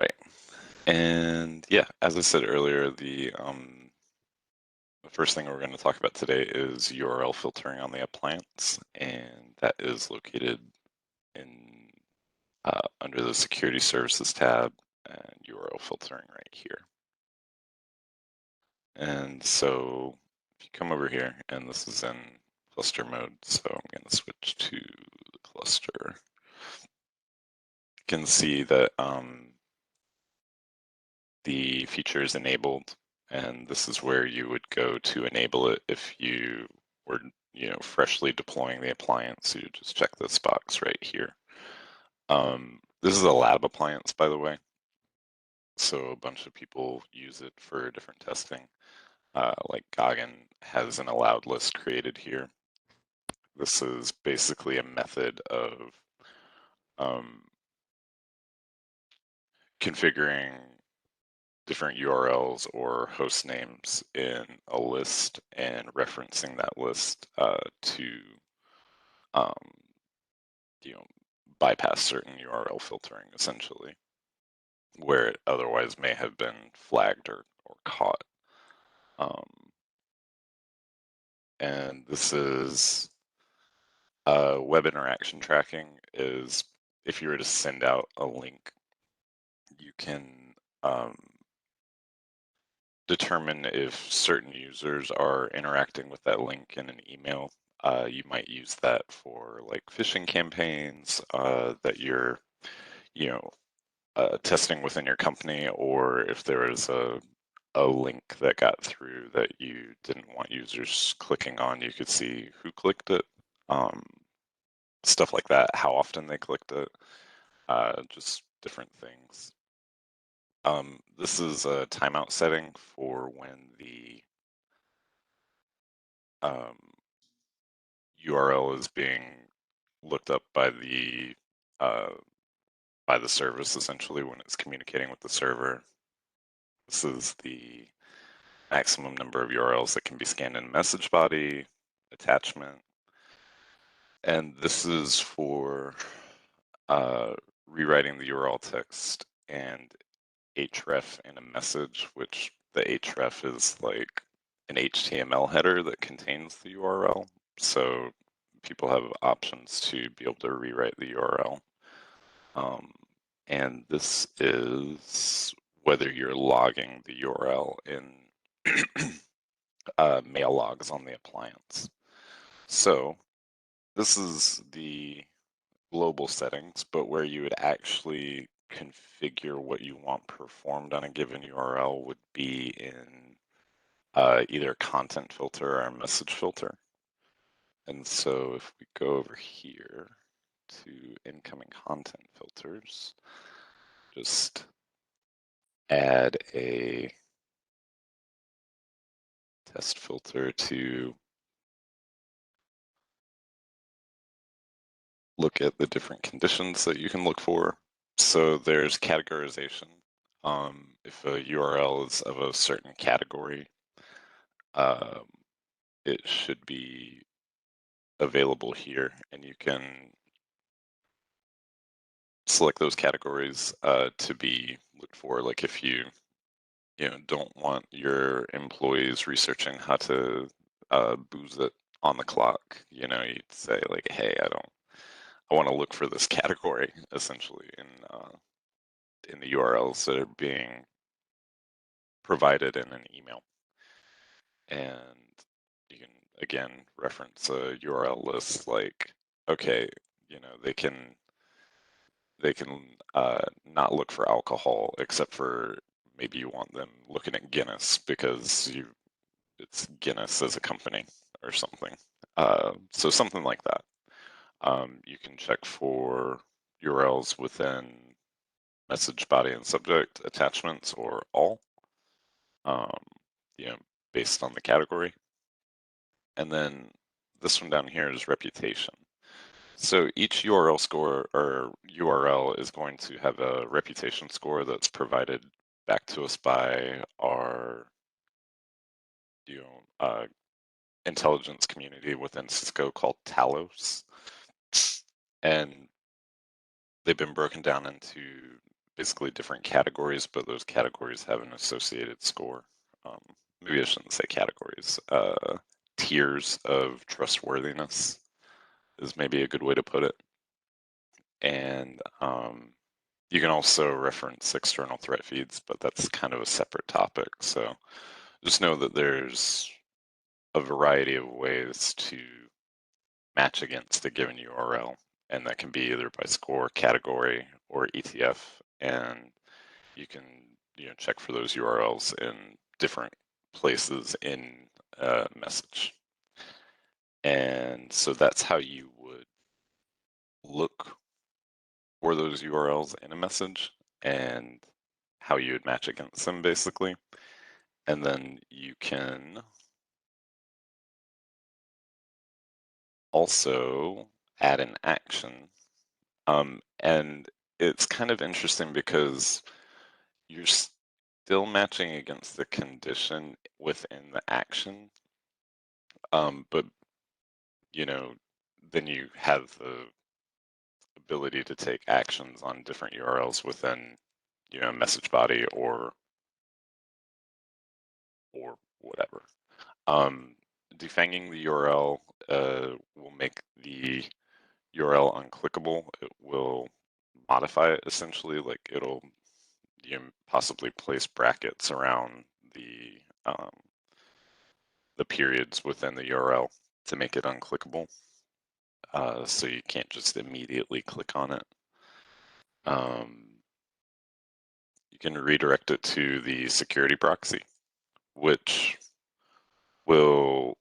Right. And yeah, as I said earlier, the first thing we're going to talk about today is URL filtering on the appliance, and that is located in under the Security Services tab and URL filtering right here. And so if you come over here, and this is in cluster mode, so I'm going to switch to the cluster. You can see that the feature is enabled, and this is where you would go to enable it if you were freshly deploying the appliance. So you just check this box right here. This is a lab appliance, by the way, so a bunch of people use it for different testing. Like Goggin has an allowed list created here. This is basically a method of configuring different URLs or host names in a list and referencing that list to um, bypass certain URL filtering, essentially, where it otherwise may have been flagged or caught. And this is web interaction tracking. Is if you were to send out a link, you can determine if certain users are interacting with that link in an email. You might use that for like phishing campaigns that you're, testing within your company, or if there is a link that got through that you didn't want users clicking on, you could see who clicked it, stuff like that, how often they clicked it, just different things. This is a timeout setting for when the URL is being looked up by the service, essentially, when it's communicating with the server. This is the maximum number of URLs that can be scanned in a message body, attachment, and this is for rewriting the URL text and href in a message, which the href is like an HTML header that contains the URL. So people have options to be able to rewrite the URL. And this is whether you're logging the URL in mail logs on the appliance. So this is the global settings, but where you would actually configure what you want performed on a given URL would be in either content filter or message filter. And so if we go over here to incoming content filters, just add a test filter to look at the different conditions that you can look for. So there's categorization. If a URL is of a certain category, it should be available here, and you can select those categories to be looked for. Like if you don't want your employees researching how to booze it on the clock, you'd say like, hey, I want to look for this category, essentially, in the URLs that are being provided in an email. And you can, again, reference a URL list like, okay, they can not look for alcohol, except for maybe you want them looking at Guinness because it's Guinness as a company or something. So something like that. You can check for URLs within message body and subject, attachments, or all, um, based on the category. And then this one down here is reputation. So each URL score or URL is going to have a reputation score that's provided back to us by our intelligence community within Cisco called Talos. And they've been broken down into basically different categories, but those categories have an associated score. Um, Maybe I shouldn't say categories. Tiers of trustworthiness is maybe a good way to put it. And you can also reference external threat feeds, but that's kind of a separate topic. So just know that there's a variety of ways to match against a given URL, and that can be either by score, category, or ETF. And you can check for those URLs in different places in a message. And so that's how you would look for those URLs in a message and how you would match against them, basically. And then you can also add an action. And it's kind of interesting because you're still matching against the condition within the action, but then you have the ability to take actions on different URLs within a message body or whatever. Defanging the URL will make the URL unclickable. It will modify it essentially, like it'll possibly place brackets around the periods within the URL to make it unclickable. So you can't just immediately click on it. You can redirect it to the security proxy, which will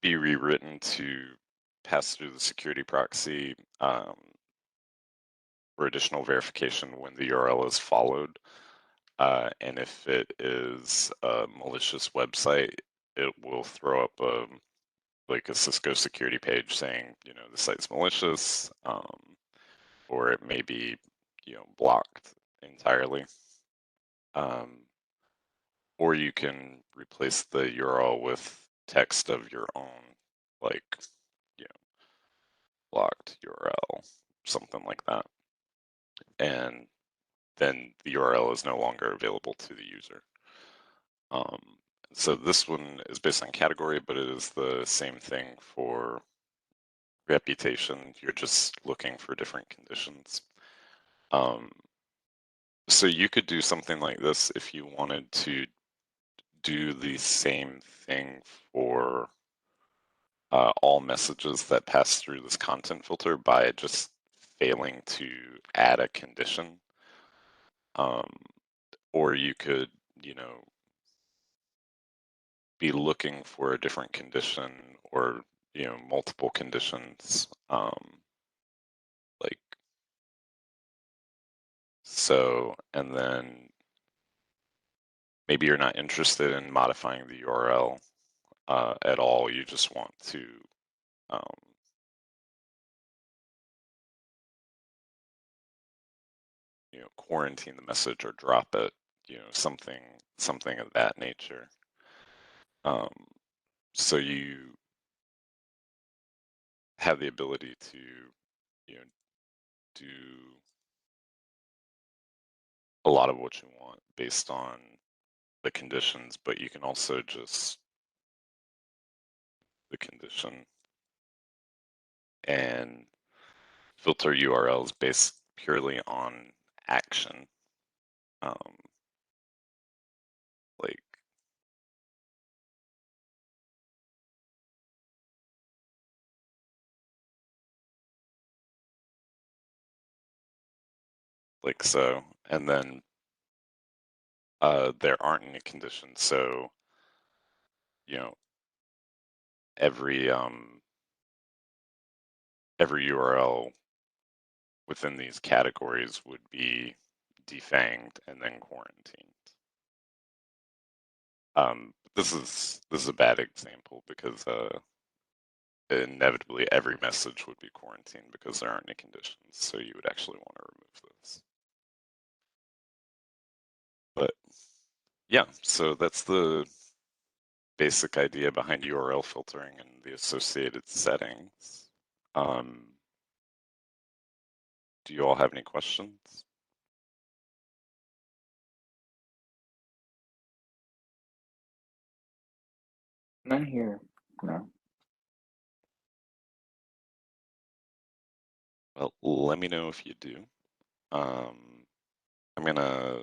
be rewritten to pass through the security proxy for additional verification when the URL is followed. And if it is a malicious website, it will throw up like a Cisco security page saying, the site's malicious, or it may be, blocked entirely. Or you can replace the URL with text of your own, like, you know, blocked URL, something like that. And then the URL is no longer available to the user. So this one is based on category, but it is the same thing for reputation. You're just looking for different conditions. So you could do something like this if you wanted to do the same thing for all messages that pass through this content filter by just failing to add a condition. Or you could, be looking for a different condition or, multiple conditions. Like, so, and then maybe you're not interested in modifying the URL at all. You just want to quarantine the message or drop it, something of that nature. So you have the ability to, do a lot of what you want based on the conditions, but you can also just the condition and filter URLs based purely on action. Like so, and then there aren't any conditions, so every URL within these categories would be defanged and then quarantined. This is a bad example because inevitably every message would be quarantined because there aren't any conditions, so you would actually want to remove this. But yeah, so that's the basic idea behind URL filtering and the associated settings. do you all have any questions? None here. No. Well, let me know if you do. I'm gonna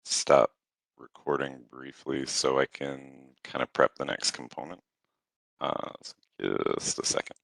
stop recording briefly so I can kind of prep the next component. So just a second.